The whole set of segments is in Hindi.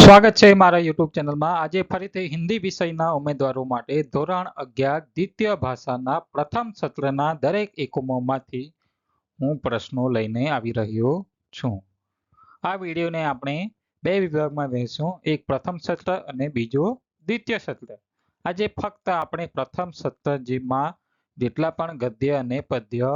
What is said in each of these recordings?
સ્વાગત છે મારા યુટ્યુબ ચેનલમાં। આજે ફરીથી હિન્દી વિષયના ઉમેદવારો માટે ધોરણ 11 દ્વિતીય ભાષાના પ્રથમ સત્રના દરેક એકમોમાંથી હું પ્રશ્નો લઈને આવી રહ્યો છું। આ વિડીયોને આપણે બે વિભાગમાં વહેંચશું, એક પ્રથમ સત્ર અને બીજો દ્વિતીય સત્ર। આજે ફક્ત આપણે પ્રથમ સત્ર જેમાં જેટલા પણ ગદ્ય અને પદ્ય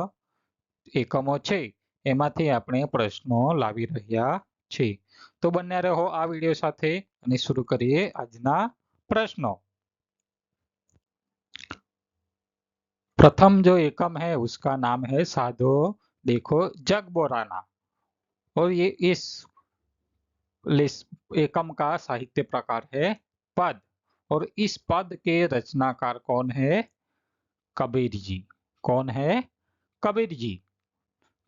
એકમો છે એમાંથી આપણે પ્રશ્નો લાવી રહ્યા છીએ। तो बन्या रहो आ वीडियो साथे અને शुरू करिए આજના प्रश्नों। प्रथम जो एकम है उसका नाम है साधो देखो जग बोराना और ये इस एकम का साहित्य प्रकार है पद और इस पद के रचनाकार कौन है? कबीर जी। कौन है? कबीर जी।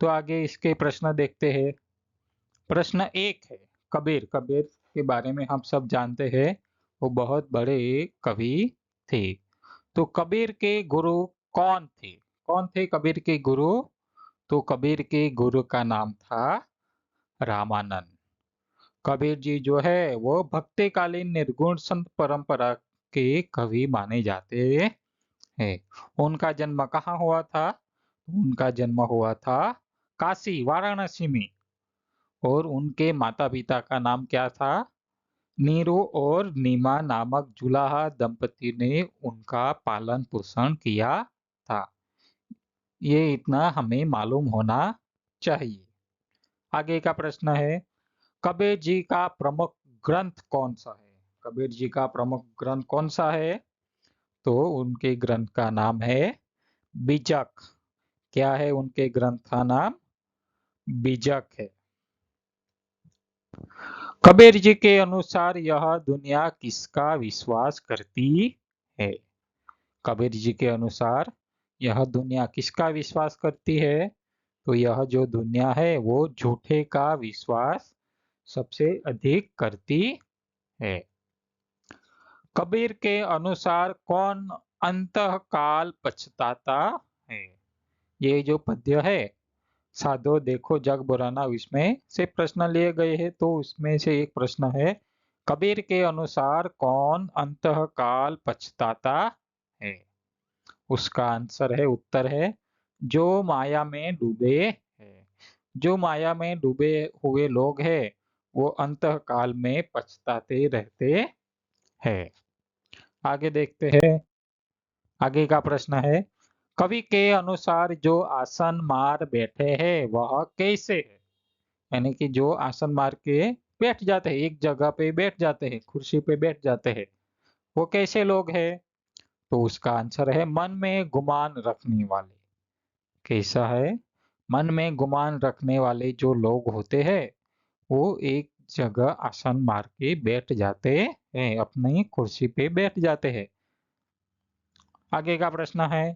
तो आगे इसके प्रश्न देखते हैं। प्रश्न एक है कबीर। कबीर के बारे में हम सब जानते हैं, वो बहुत बड़े कवि थे। तो कबीर के गुरु कौन थे? कौन थे कबीर के गुरु? तो कबीर के गुरु का नाम था रामानंद। कबीर जी जो है वो भक्तिकालीन निर्गुण संत परंपरा के कवि माने जाते हैं। उनका जन्म कहाँ हुआ था? उनका जन्म हुआ था काशी, वाराणसी में। और उनके माता पिता का नाम क्या था? नीरू और नीमा नामक जुलाहा दंपति ने उनका पालन पोषण किया था। ये इतना हमें मालूम होना चाहिए। आगे का प्रश्न है कबीर जी का प्रमुख ग्रंथ कौन सा है? कबीर जी का प्रमुख ग्रंथ कौन सा है? तो उनके ग्रंथ का नाम है बीजक। क्या है उनके ग्रंथ का नाम? बीजक है। कबीर जी के अनुसार यह दुनिया किसका विश्वास करती है? कबीर जी के अनुसार यह दुनिया किसका विश्वास करती है? तो यह जो दुनिया है वो झूठे का विश्वास सबसे अधिक करती है। कबीर के अनुसार कौन अंतकाल पछताता है? ये जो पद्य है साधो देखो जग बुराना, इसमें से प्रश्न लिए गए हैं। तो उसमें से एक प्रश्न है कबीर के अनुसार कौन अंतकाल पछताता है? उसका आंसर है, उत्तर है जो माया में डूबे है। जो माया में डूबे हुए लोग हैं वो अंतकाल में पछताते रहते हैं। आगे देखते हैं। आगे का प्रश्न है कवि के अनुसार जो आसन मार बैठे हैं वह कैसे है? यानी कि जो आसन मार के बैठ जाते हैं, एक जगह पे बैठ जाते हैं, कुर्सी पे बैठ जाते हैं, वो कैसे लोग हैं? तो उसका आंसर है मन में गुमान रखने वाले। कैसा है? मन में गुमान रखने वाले जो लोग होते हैं वो एक जगह आसन मार के बैठ जाते हैं, अपनी कुर्सी पे बैठ जाते हैं। आगे का प्रश्न है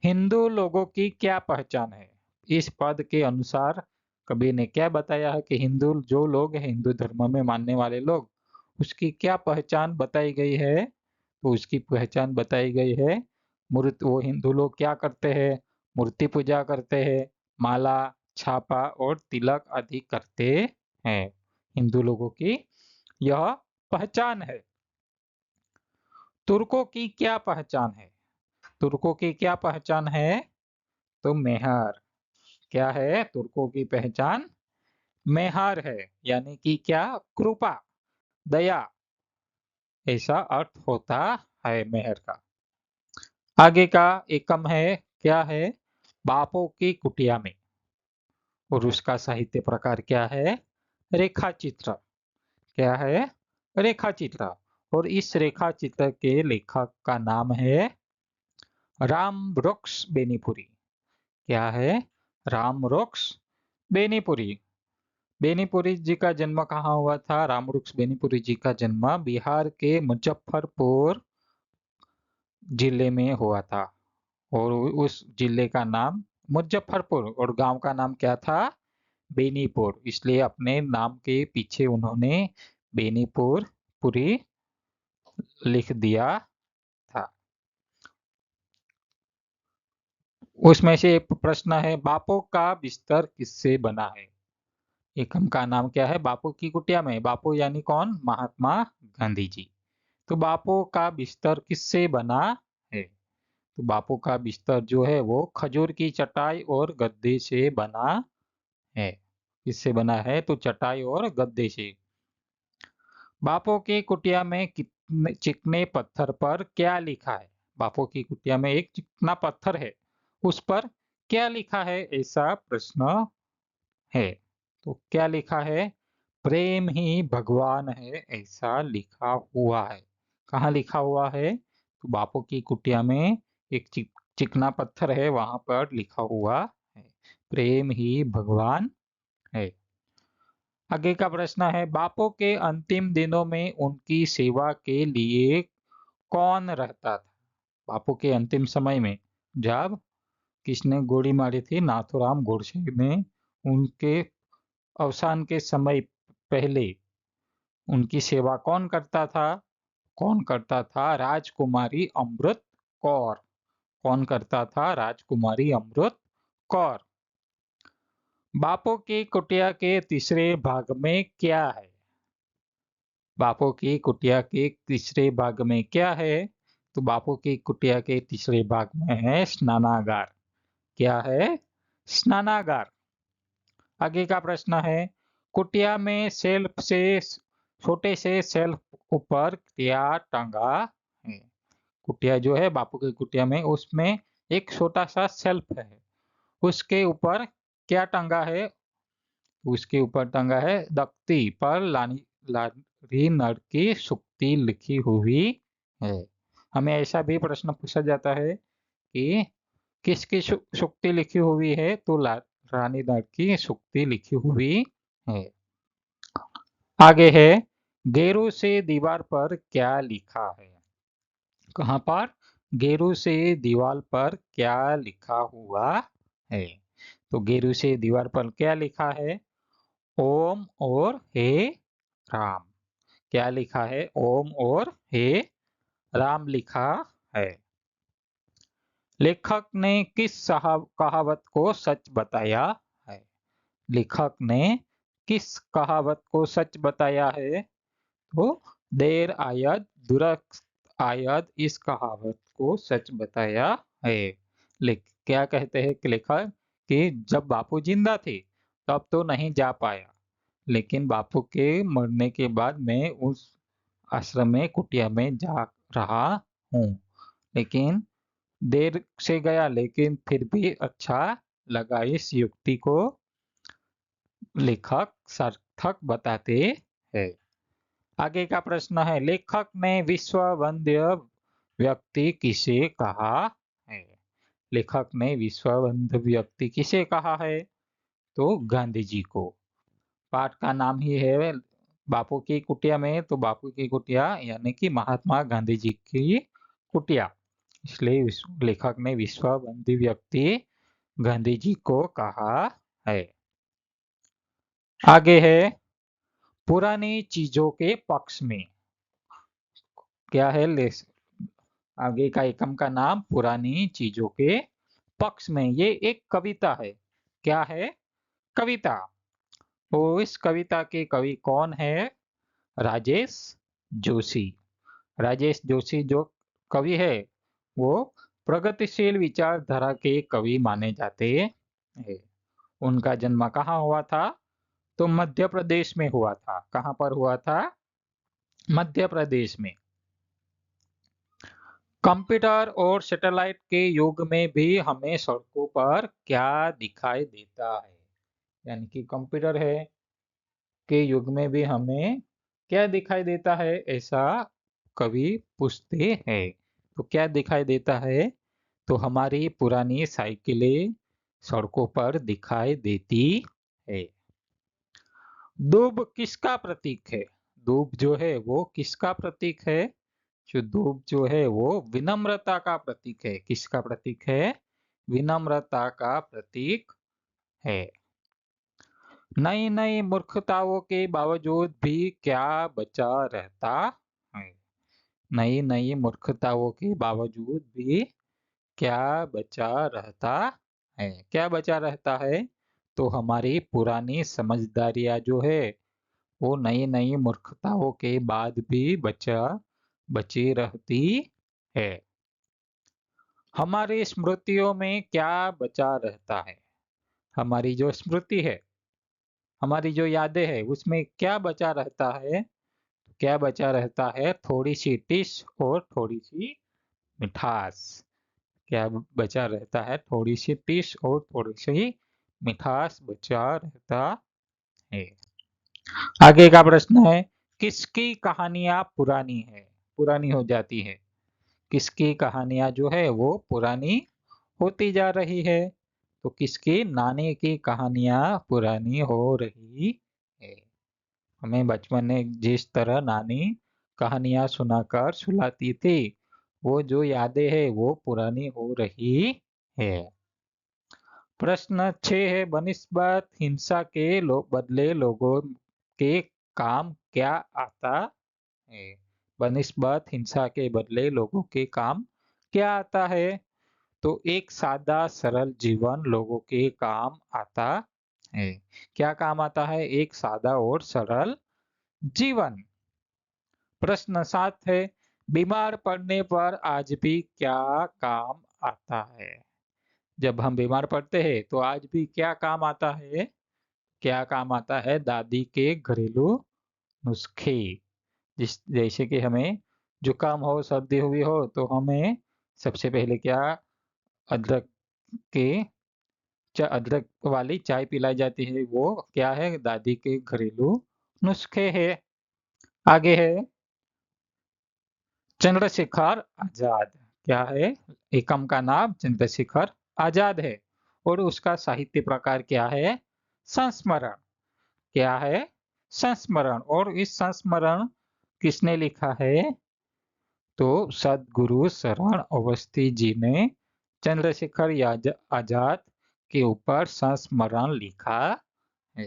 हिंदू लोगों की क्या पहचान है? इस पद के अनुसार कबीर ने क्या बताया है कि हिंदू जो लोग हैं, हिंदू धर्म में मानने वाले लोग, उसकी क्या पहचान बताई गई है? तो उसकी पहचान बताई गई है मूर्ति। वो हिंदू लोग क्या करते हैं? मूर्ति पूजा करते हैं, माला, छापा और तिलक आदि करते हैं। हिंदू लोगों की यह पहचान है। तुर्कों की क्या पहचान है? तुर्कों की क्या पहचान है? तो मेहर। क्या है तुर्कों की पहचान? मेहर है, यानी कि क्या? कृपा, दया, ऐसा अर्थ होता है मेहर का। आगे का एकम है क्या है? बापों की कुटिया में। और उसका साहित्य प्रकार क्या है? रेखा चित्र। क्या है? रेखा चित्र। और इस रेखा चित्र के लेखक का नाम है राम वृक्ष बेनीपुरी। क्या है? राम वृक्ष बेनीपुरी। बेनीपुरी जी का जन्म कहाँ हुआ था? रामवृक्ष बेनीपुरी जी का जन्म बिहार के मुजफ्फरपुर जिले में हुआ था। और उस जिले का नाम मुजफ्फरपुर और गांव का नाम क्या था? बेनीपुर। इसलिए अपने नाम के पीछे उन्होंने बेनीपुर पुरी लिख दिया था। उसमें से एक प्रश्न है बापों का बिस्तर किससे बना है? एकम का नाम क्या है? बापू की कुटिया में। बापू यानी कौन? महात्मा गांधी जी। तो बापू का बिस्तर किससे बना है? तो बापू का बिस्तर जो है वो खजूर की चटाई और गद्दे से बना है। किससे बना है? तो चटाई और गद्दे से। बापू की कुटिया में कितने चिकने पत्थर पर क्या लिखा है? बापू की कुटिया में एक चिकना पत्थर है, उस पर क्या लिखा है? ऐसा प्रश्न है। तो क्या लिखा है? प्रेम ही भगवान है, ऐसा लिखा हुआ है। कहाँ लिखा हुआ है? तो बापू की कुटिया में एक चिकना पत्थर है, वहां पर लिखा हुआ है, प्रेम ही भगवान है। आगे का प्रश्न है, बापू के अंतिम दिनों में उनकी सेवा के लिए कौन रहता था? बापू के अंतिम समय में, जब किसने गोली मारी थी? नाथूराम गोडसे ने। उनके अवसान के समय पहले उनकी सेवा कौन करता था? कौन करता था? राजकुमारी अमृत कौर। कौन करता था? राजकुमारी अमृत कौर। बापू की कुटिया के तीसरे भाग में क्या है? बापू की कुटिया के तीसरे भाग में क्या है? तो बापू की कुटिया के तीसरे भाग में है स्नानागार। क्या है? स्नानागार। आगे का प्रश्न है, कुटिया में शेल्फ से छोटे से शेल्फ ऊपर क्या टंगा है? कुटिया जो है बापू की कुटिया में, उसमें एक छोटा सा शेल्फ है, उसके ऊपर क्या टंगा है? उसके ऊपर टंगा है, दख्ती पर लारी नर की सूक्ति लिखी हुई है। हमें ऐसा भी प्रश्न पूछा जाता है कि किसकी सूक्ति लिखी हुई है? तो रानी नर की सूक्ति लिखी हुई है। आगे है, गेरू से दीवार पर क्या लिखा है? कहाँ पर? गेरू से दीवार पर क्या लिखा हुआ है? तो गेरू से दीवार पर क्या लिखा है? ओम और हे राम। क्या लिखा है? ओम और हे राम लिखा है। लेखक ने किस कहावत को सच बताया है? लेखक ने किस कहावत को सच बताया है? तो देर आयद दुरुस्त आयद, इस कहावत को सच बताया है। क्या कहते हैं कि लेखक कि जब बापू जिंदा थे तब तो नहीं जा पाया, लेकिन बापू के मरने के बाद मैं उस आश्रम में कुटिया में जा रहा हूँ, लेकिन देर से गया, लेकिन फिर भी अच्छा लगा। इस युक्ति को लेखक सार्थक बताते हैं। आगे का प्रश्न है, लेखक ने विश्व वंद्य व्यक्ति किसे कहा है? लेखक ने विश्व वंद्य व्यक्ति किसे कहा है? तो गांधी जी को। पाठ का नाम ही है बापू की कुटिया में, तो बापू की कुटिया यानी कि महात्मा गांधी जी की कुटिया, इसलिए लेखक ने विश्व वंद्य व्यक्ति गांधी जी को कहा है। आगे है, पुरानी चीजों के पक्ष में क्या है? आगे का एकम का नाम पुरानी चीजों के पक्ष में, ये एक कविता है। क्या है? कविता। तो इस कविता के कवि कौन है? राजेश जोशी। राजेश जोशी जो कवि है वो प्रगतिशील विचारधारा के कवि माने जाते हैं। उनका जन्म कहाँ हुआ था? तो मध्य प्रदेश में हुआ था। कहाँ पर हुआ था? मध्य प्रदेश में। कंप्यूटर और सैटेलाइट के युग में भी हमें सड़कों पर क्या दिखाई देता है? यानी कि कंप्यूटर है के युग में भी हमें क्या दिखाई देता है, ऐसा कवि पूछते हैं। तो क्या दिखाई देता है? तो हमारी पुरानी साइकिलें सड़कों पर दिखाई देती है। दूब किसका प्रतीक है? दूब जो है वो किसका प्रतीक है? जो दूब जो है वो विनम्रता का प्रतीक है। किसका प्रतीक है? विनम्रता का प्रतीक है। नई नई मूर्खताओं के बावजूद भी क्या बचा रहता है? नई नई मूर्खताओं के बावजूद भी क्या बचा रहता है? क्या बचा रहता है? तो हमारी पुरानी समझदारियां जो है वो नई नई मूर्खताओं के बाद भी बची रहती है। हमारी स्मृतियों में क्या बचा रहता है? हमारी जो स्मृति है, हमारी जो यादें है, उसमें क्या बचा रहता है? क्या बचा रहता है? थोड़ी सी टिश और थोड़ी सी मिठास। क्या बचा रहता है? थोड़ी सी टिश और थोड़ी सी मिठास बचा रहता है। आगे का प्रश्न है, किसकी कहानियां पुरानी है, पुरानी हो जाती है? किसकी कहानियां जो है वो पुरानी होती जा रही है? तो किसकी? नानी की कहानियां पुरानी हो रही है। हमें बचपन में जिस तरह नानी कहानियां सुनाकर सुलाती थी, वो जो यादें है वो पुरानी हो रही है। प्रश्न 6 है, बनिस्बत हिंसा के बदले लोगों के काम क्या आता है? बनिस्बत हिंसा के बदले लोगों के काम क्या आता है? तो एक सादा सरल जीवन लोगों के काम आता है। क्या काम आता है? एक सादा और सरल जीवन। प्रश्न 7 है, बीमार पड़ने पर आज भी क्या काम आता है? जब हम बीमार पड़ते हैं तो आज भी क्या काम आता है? क्या काम आता है? दादी के घरेलू नुस्खे। जैसे कि हमें जुकाम हो, सर्दी हुई हो, तो हमें सबसे पहले क्या, अदरक के अदरक वाली चाय पिलाई जाती है। वो क्या है? दादी के घरेलू नुस्खे है। आगे है, चंद्रशेखर आजाद क्या है? एकम का नाम चंद्रशेखर आजाद है और उसका साहित्य प्रकार क्या है? संस्मरण। क्या है? संस्मरण। और इस संस्मरण किसने लिखा है? तो सदगुरु शरण अवस्थी जी ने चंद्रशेखर आजाद के ऊपर संस्मरण लिखा है।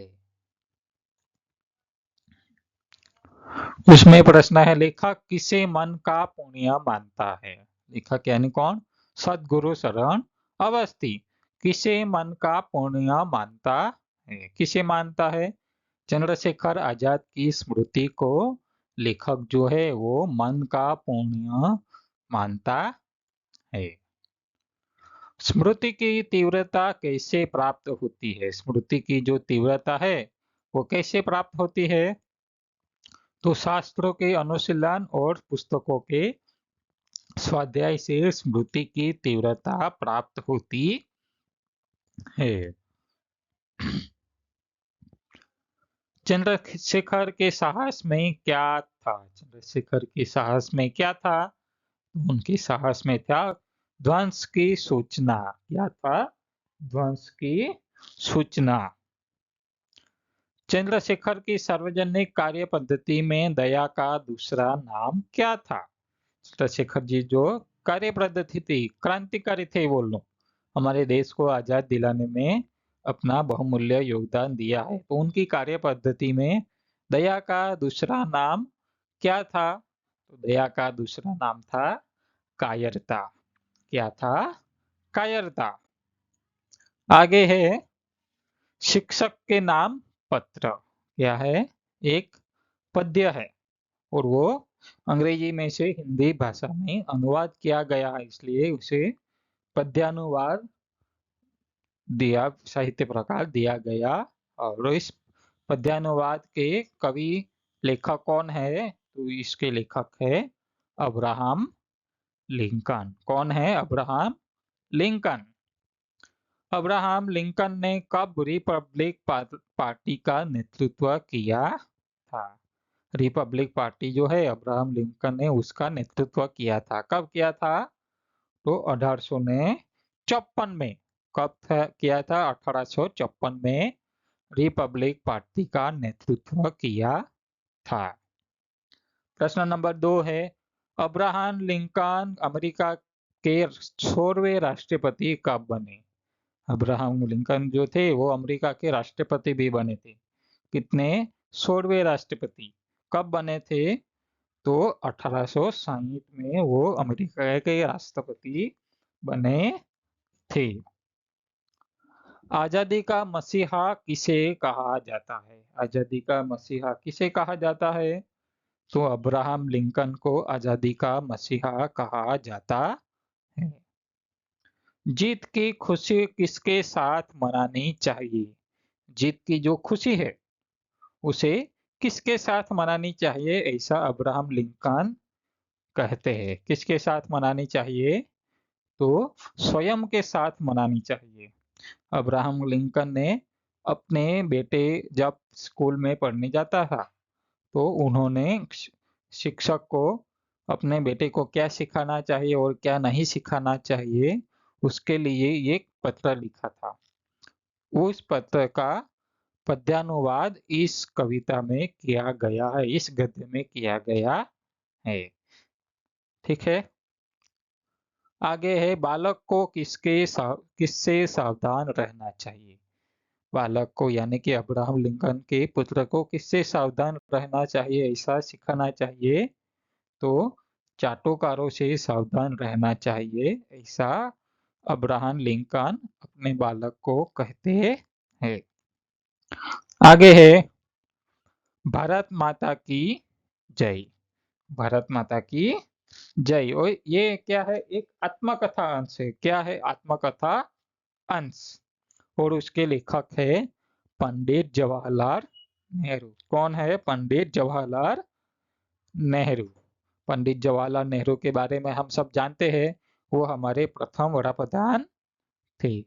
उसमें प्रश्न है, लेखक किसे मन का पुण्य मानता है? लेखक यानी कौन? सदगुरु शरण अवस्थी किसे मन का पुण्य मानता है? किसे मानता है? चंद्रशेखर आजाद की स्मृति को लेखक जो है वो मन का पुण्य मानता है। स्मृति की तीव्रता कैसे प्राप्त होती है? स्मृति की जो तीव्रता है वो कैसे प्राप्त होती है? तो शास्त्रों के अनुशीलन और पुस्तकों के स्वाध्याय से स्मृति की तीव्रता प्राप्त होती है। चंद्रशेखर के साहस में क्या था? चंद्रशेखर के साहस में क्या था? उनके साहस में था ध्वंस की सूचना। क्या था? ध्वंस की सूचना। चंद्रशेखर की सार्वजनिक कार्य पद्धति में दया का दूसरा नाम क्या था? चंद्रशेखर जी जो कार्य पद्धति थी, क्रांतिकारी थे वो लोग, हमारे देश को आजाद दिलाने में अपना बहुमूल्य योगदान दिया है। तो उनकी कार्य पद्धति में दया का दूसरा नाम क्या था? तो दया का दूसरा नाम था कायरता। क्या था? कायरता। आगे है, शिक्षक के नाम पत्र क्या है? एक पद्य है और वो अंग्रेजी में से हिंदी भाषा में अनुवाद किया गया है, इसलिए उसे पद्यानुवाद दिया, साहित्य प्रकार दिया गया। और इस पद्यानुवाद के कवि लेखक कौन है? तो इसके लेखक है अब्राहम लिंकन। कौन है? Abraham Lincoln. अब्राहम लिंकन ने कब रिपब्लिक पार्टी का नेतृत्व किया था? रिपब्लिक पार्टी जो है अब्राहम लिंकन ने उसका नेतृत्व किया था। कब किया था? तो 1854 में। कब किया था? 1854 में रिपब्लिक पार्टी का नेतृत्व किया था। प्रश्न नंबर 2 है, अब्राहम लिंकन अमेरिका के 16वें राष्ट्रपति कब बने? अब्राहम लिंकन जो थे वो अमेरिका के राष्ट्रपति भी बने थे। कितने? 16वें राष्ट्रपति। कब बने थे? तो 1860 में वो अमेरिका के राष्ट्रपति बने थे। आजादी का मसीहा किसे कहा जाता है? आजादी का मसीहा किसे कहा जाता है? तो अब्राहम लिंकन को आजादी का मसीहा कहा जाता है। जीत की खुशी किसके साथ मनानी चाहिए? जीत की जो खुशी है उसे किसके साथ मनानी चाहिए, ऐसा अब्राहम लिंकन कहते हैं। किसके साथ मनानी चाहिए? तो स्वयं के साथ मनानी चाहिए। अब्राहम लिंकन ने अपने बेटे जब स्कूल में पढ़ने जाता था तो उन्होंने शिक्षक को अपने बेटे को क्या सिखाना चाहिए और क्या नहीं सिखाना चाहिए उसके लिए एक पत्र लिखा था। उस पत्र का पद्यानुवाद इस कविता में किया गया है, इस गद्य में किया गया है। ठीक है। आगे है बालक को किससे सावधान रहना चाहिए? बालक को यानी कि अब्राहम लिंकन के पुत्र को किससे सावधान रहना चाहिए, ऐसा सिखाना चाहिए? तो चाटुकारों से सावधान रहना चाहिए, ऐसा अब्राहम लिंकन अपने बालक को कहते हैं। आगे है भारत माता की जय। भारत माता की जय। और ये क्या है? एक आत्मकथा अंश है। क्या है? आत्मकथा अंश। और उसके लेखक है पंडित जवाहरलाल नेहरू। कौन है? पंडित जवाहरलाल नेहरू। पंडित जवाहरलाल नेहरू के बारे में हम सब जानते हैं, वो हमारे प्रथम वडाप्रधान थे।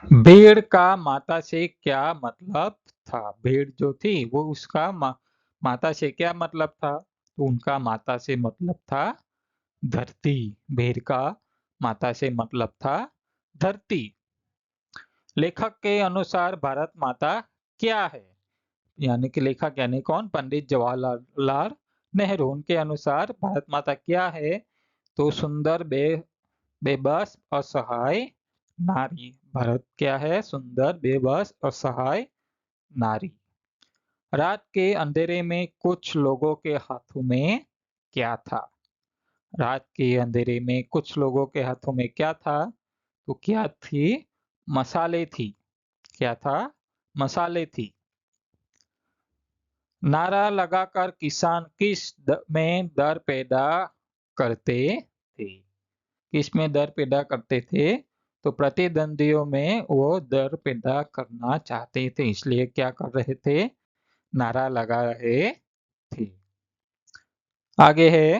भेड़ का माता से क्या मतलब था? भेड़ जो थी वो उसका माता से क्या मतलब था? तो उनका माता से मतलब था धरती। भेड़ का माता से मतलब था धरती। लेखक के अनुसार भारत माता क्या है? यानी कि लेखक यानी कौन? पंडित जवाहरलाल नेहरू। उनके अनुसार भारत माता क्या है? तो सुंदर बेबस असहाय नारी। भारत क्या है? सुंदर बेबस असहाय नारी। रात के अंधेरे में कुछ लोगों के हाथों में क्या था? रात के अंधेरे में कुछ लोगों के हाथों में क्या था? तो क्या थी? मसाले थी। क्या था? मसाले थी। नारा लगाकर किसान में दर पैदा करते थे? किस में दर पैदा करते थे? तो प्रतिद्वंदियों में वो दर पैदा करना चाहते थे, इसलिए क्या कर रहे थे? नारा लगा रहे थे। आगे है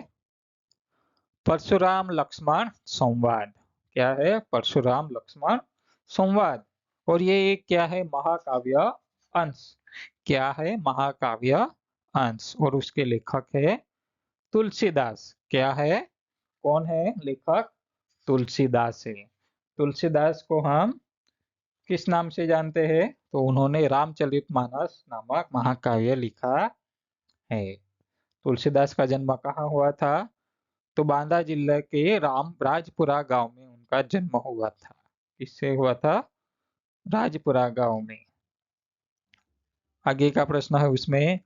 परशुराम लक्ष्मण संवाद। क्या है? परशुराम लक्ष्मण संवाद। और ये एक क्या है? महाकाव्य अंश। क्या है? महाकाव्य अंश। और उसके लेखक है तुलसीदास। क्या है? कौन है लेखक? तुलसीदास है। तुलसीदास को हम किस नाम से जानते हैं? तो उन्होंने रामचरितमानस नामक महाकाव्य लिखा है। तुलसीदास का जन्म कहाँ हुआ था? तो बांदा जिले के राजपुरा गांव में उनका जन्म हुआ था। किससे हुआ था? राजपुरा गांव में। आगे का प्रश्न है उसमें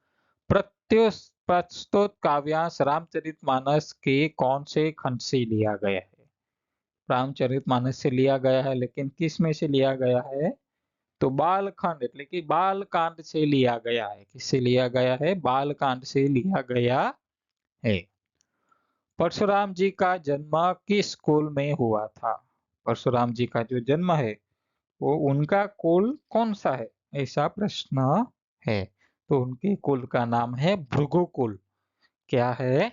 प्रस्तुत काव्यांश रामचरितमानस के कौन से खंड से लिया गया है? रामचरितमानस से लिया गया है, लेकिन किस में से लिया गया है? तो बालखंड એટલે कि बालकांड से लिया गया है। किससे लिया गया है? बालकांड से लिया गया है। परशुराम जी का जन्म किस कुल में हुआ था? परशुराम जी का जो जन्म है वो उनका कुल कौन सा है, ऐसा प्रश्न है। तो उनके कुल का नाम है भृगुकुल। क्या है?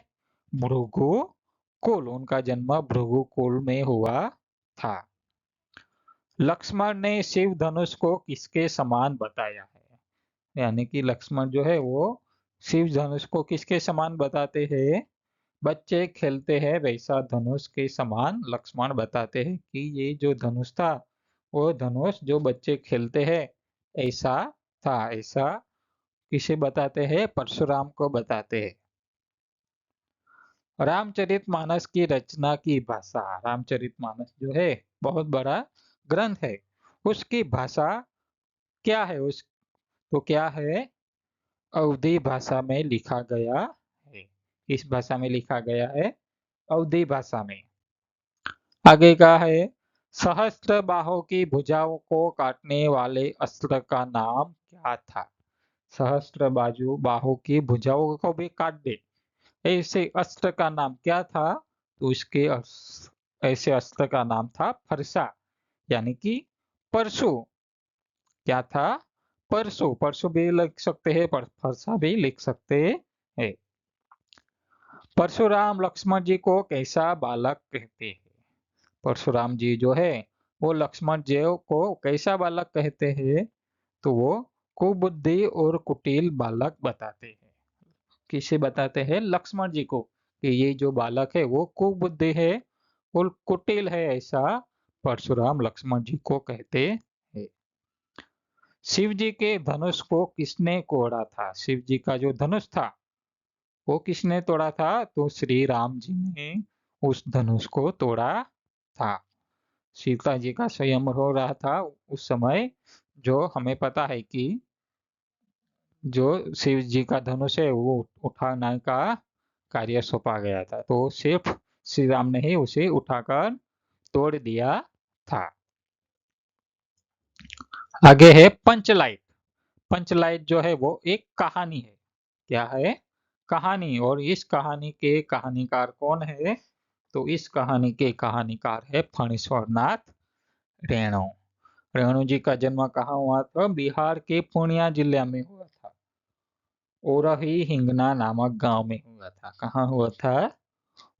भृगुकुल। उनका जन्म भृगुकुल में हुआ था। लक्ष्मण ने शिव धनुष को किसके समान बताया है? यानी कि लक्ष्मण जो है वो शिव धनुष को किसके समान बताते हैं? बच्चे खेलते हैं वैसा धनुष के समान लक्ष्मण बताते हैं कि ये जो धनुष था वो धनुष जो बच्चे खेलते हैं ऐसा था। ऐसा किसे बताते हैं? परशुराम को बताते हैं। रामचरितमानस की रचना की भाषा। रामचरितमानस जो है बहुत बड़ा ग्रंथ है, उसकी भाषा क्या है? उस तो क्या है? अवधी भाषा में लिखा गया है। किस भाषा में लिखा गया है? अवधी भाषा में। आगे का है सहस्त्र बाहों की भुजाओं को काटने वाले अस्त्र का नाम क्या था? सहस्त्र बाहों की भुजाओं को भी काट दे ऐसे अस्त्र का नाम क्या था? तो ऐसे अस्त्र का नाम था फरसा, यानी कि परशु। क्या था? परशु। परशु भी लिख सकते हैं, फरसा भी लिख सकते हैं। परशुराम लक्ष्मण जी को कैसा बालक कहते हैं? परशुराम जी जो है वो लक्ष्मण जी को कैसा बालक कहते हैं? तो वो कुबुद्धि और कुटिल बालक बताते हैं। किसे बताते हैं? लक्ष्मण जी को, कि ये जो बालक है वो कुबुद्धि है और कुटिल है, ऐसा परशुराम लक्ष्मण जी को कहते हैं। शिव जी के धनुष को किसने तोड़ा था? शिव जी का जो धनुष था वो किसने तोड़ा था? तो श्री राम जी ने उस धनुष को तोड़ा था। सीता जी का स्वयंवर हो रहा था उस समय, जो हमें पता है कि जो शिव जी का धनुष है वो उठाने का कार्य सौंपा गया था, तो सिर्फ श्री राम ने ही उसे उठाकर तोड़ दिया था। आगे है पंचलाइट। पंचलाइट जो है वो एक कहानी है। क्या है? कहानी। और इस कहानी के कहानीकार कौन है? तो इस कहानी के कहानीकार है फणीश्वर नाथ रेणु। रेणु जी का जन्म कहाँ हुआ था? बिहार के पूर्णिया जिले में हुआ था। ओरही हिंगना नामक गांव में हुआ था। कहाँ हुआ था?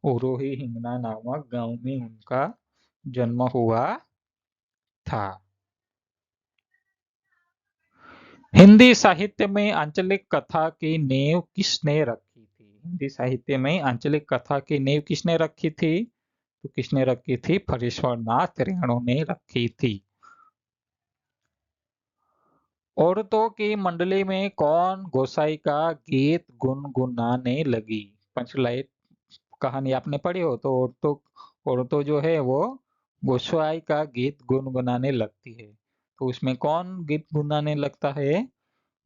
ओरोही हिंगना नामक गांव में उनका जन्म हुआ था। हिंदी साहित्य में आंचलिक कथा की नींव किसने रखी थी? हिंदी साहित्य में आंचलिक कथा की नींव किसने रखी थी? तो किसने रखी थी? फणीश्वर नाथ रेणु ने रखी थी। औरतों की मंडली में कौन गोसाई का गीत गुनगुनाने लगी? पंचलाइट कहानी आपने पढ़ी हो तो औरतों जो है वो गोसाई का गीत गुनगुनाने लगती है। तो उसमें कौन गीत गुनगुनाने लगता है?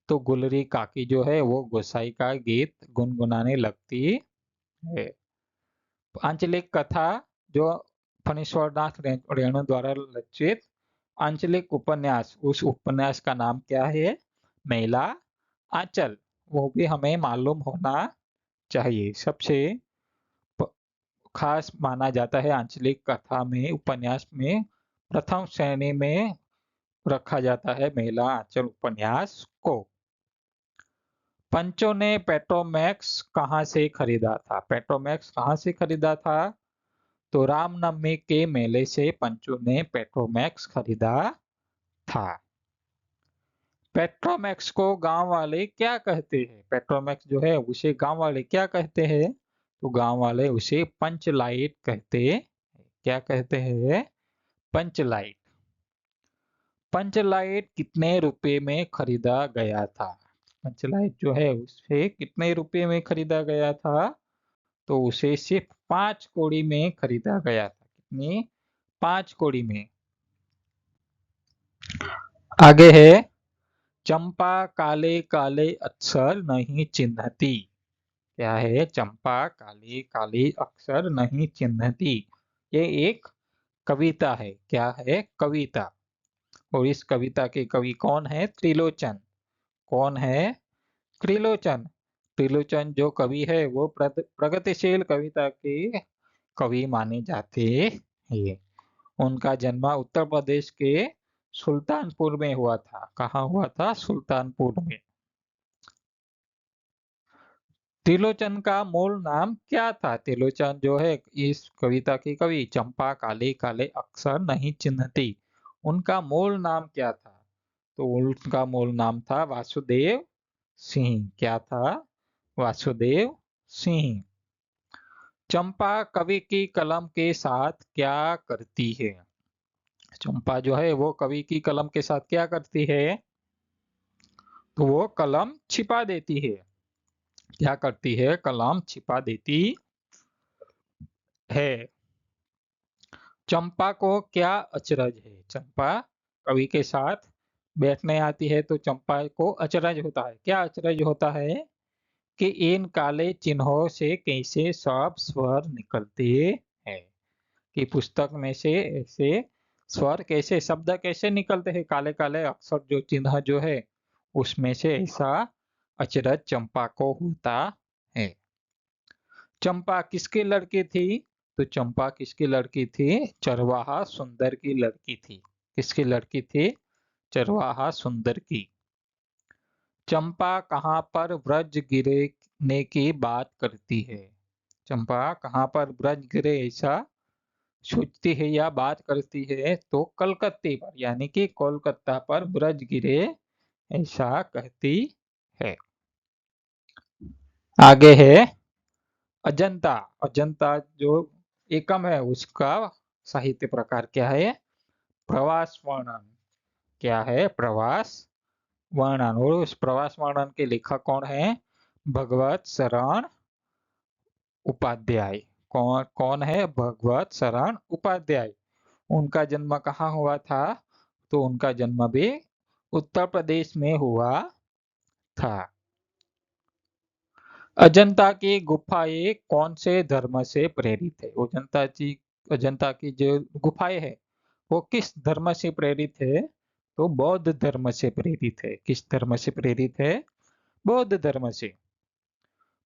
तो गुलरी काकी जो है वो गोसाई का गीत गुनगुनाने लगती है। आंचलिक कथा जो फणीश्वरनाथ रेणु द्वारा रचित आंचलिक उपन्यास, उस उपन्यास का नाम क्या है? महिला आंचल। वो भी हमें मालूम होना चाहिए। सबसे खास माना जाता है आंचलिक कथा में, उपन्यास में प्रथम श्रेणी में रखा जाता है महिला आंचल उपन्यास को। पंचों ने पेट्रोमैक्स कहाँ से खरीदा था? पेट्रोमैक्स कहाँ से खरीदा था? तो रामनवमी के मेले से पंचों ने पेट्रोमैक्स खरीदा था। पेट्रोमैक्स को गांव वाले क्या कहते हैं? पेट्रोमैक्स जो है उसे गांव वाले क्या कहते हैं? तो गांव वाले उसे पंचलाइट कहते हैं। क्या कहते हैं? पंचलाइट। पंचलाइट कितने रुपए में खरीदा गया था? पंचलाइट जो है उसे कितने रुपए में खरीदा गया था? तो उसे सिर्फ 5 कौड़ी में खरीदा गया था। कितनी? 5 कौड़ी में। आगे है चंपा काले काले अक्षर नहीं चिन्हती। क्या है? चंपा काले काले अक्षर नहीं चिन्हती। ये एक कविता है। क्या है? कविता। और इस कविता के कवि कौन है? त्रिलोचन। कौन है? त्रिलोचन। त्रिलोचन जो कवि है वो प्रगतिशील कविता के कवि माने जाते हैं। उनका जन्म उत्तर प्रदेश के सुल्तानपुर में हुआ था। कहाँ हुआ था? सुल्तानपुर में। त्रिलोचन का मूल नाम क्या था? त्रिलोचन जो है इस कविता के कवि, चंपा काले काले अक्षर नहीं चिन्हती, उनका मूल नाम क्या था? तो उनका मूल नाम था वासुदेव सिंह। क्या था? वासुदेव सिंह। चंपा कवि की कलम के साथ क्या करती है? चंपा जो है वो कवि की कलम के साथ क्या करती है? तो वो कलम छिपा देती है। क्या करती है? कलम छिपा देती है। चंपा को क्या अचरज है? चंपा कवि के साथ बैठने आती है तो चंपा को अचरज होता है। क्या अचरज होता है? कि इन काले चिन्हों से कैसे सब स्वर निकलते हैं। कि पुस्तक में से ऐसे स्वर कैसे, शब्द कैसे निकलते हैं, काले काले अक्षर जो चिन्ह जो है उसमें से ऐसा अचरज चंपा को होता है। चंपा किसकी लड़की थी? तो चंपा किसकी लड़की थी? चरवाहा सुंदर की लड़की थी। किसकी लड़की थी? चरवाहा सुंदर की। चंपा कहाँ पर ब्रज गिरने की बात करती है? चंपा कहाँ पर ब्रज गिरे ऐसा सोचती है या बात करती है? तो कलकत्ते पर, यानी कि कोलकाता पर ब्रज गिरे ऐसा कहती है। आगे है अजंता। अजंता जो एकम है उसका साहित्य प्रकार क्या है? प्रवास वर्णन। क्या है? प्रवास वर्णन। और उस प्रवास वर्णन के लेखक कौन है? भगवत शरण उपाध्याय। कौन कौन है? भगवत शरण उपाध्याय। उनका जन्म कहाँ हुआ था? तो उनका जन्म भी उत्तर प्रदेश में हुआ था। अजंता की गुफाएं कौन से धर्म से प्रेरित है? अजंता की जो गुफाएं है वो किस धर्म से प्रेरित है? तो बौद्ध धर्म से प्रेरित है। किस धर्म से प्रेरित है? बौद्ध धर्म से।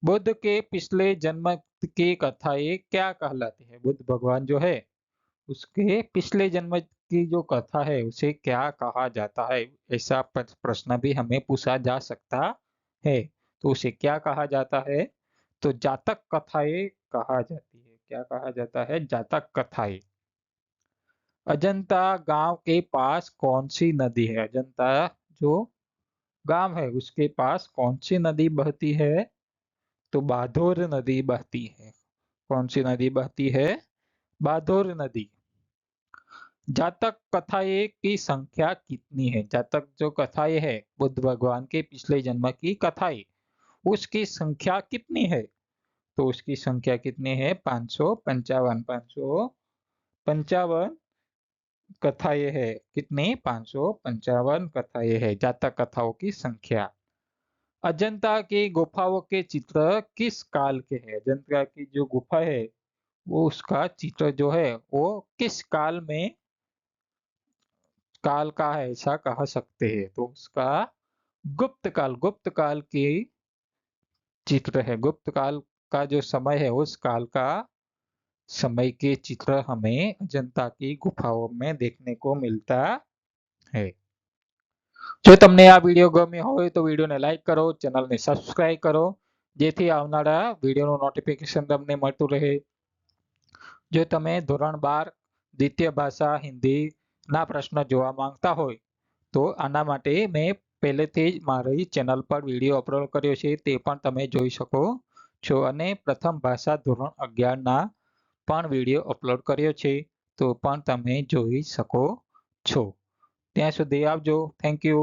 बुद्ध के पिछले जन्म की कथाएं क्या कहलाती है? बुद्ध भगवान जो है उसके पिछले जन्म की जो कथा है उसे क्या कहा जाता है? ऐसा प्रश्न भी हमें पूछा जा सकता है। तो उसे क्या कहा जाता है? तो जातक कथाएं कहा जाती है। क्या कहा जाता है? जातक कथाएं। अजंता गांव के पास कौन सी नदी है? अजंता जो गांव है उसके पास कौन सी नदी बहती है? तो बाधोर नदी बहती है। कौन सी नदी बहती है? बाधोर नदी। जातक कथाएं की संख्या कितनी है? जातक जो कथाएं है बुद्ध भगवान के पिछले जन्म की कथाएं, उसकी संख्या कितनी है? तो उसकी संख्या कितनी है? 555। 555 कथाएं है। कितनी? 555 कथाएं है जातक कथाओं की संख्या। अजंता की गुफाओं के चित्र किस काल के हैं? अजंता की जो गुफा है वो उसका चित्र जो है वो किस काल में, काल का है ऐसा कह सकते हैं? तो उसका गुप्त काल की चित्र है। गुप्त काल का जो समय है उस काल का समय के चित्र हमें अजंता की गुफाओं में देखने को मिलता है। જો તમને આ વિડીયો ગમ્યો હોય તો વિડીયોને લાઈક કરો, ચેનલને સબસ્ક્રાઇબ કરો જેથી આવનારા વિડીયોનું નોટિફિકેશન તમને મળતું રહે। જો તમે ધોરણ 12 દ્વિતીય ભાષા હિન્દીના પ્રશ્ન જોવા માંગતા હોય તો આના માટે મેં પહેલેથી જ મારી ચેનલ પર વિડીયો અપલોડ કર્યો છે તે પણ તમે જોઈ શકો છો અને પ્રથમ ભાષા ધોરણ 11ના પણ વિડીયો અપલોડ કર્યો છે તો પણ તમે જોઈ શકો છો। ત્યાં સુધી આવજો। Thank you.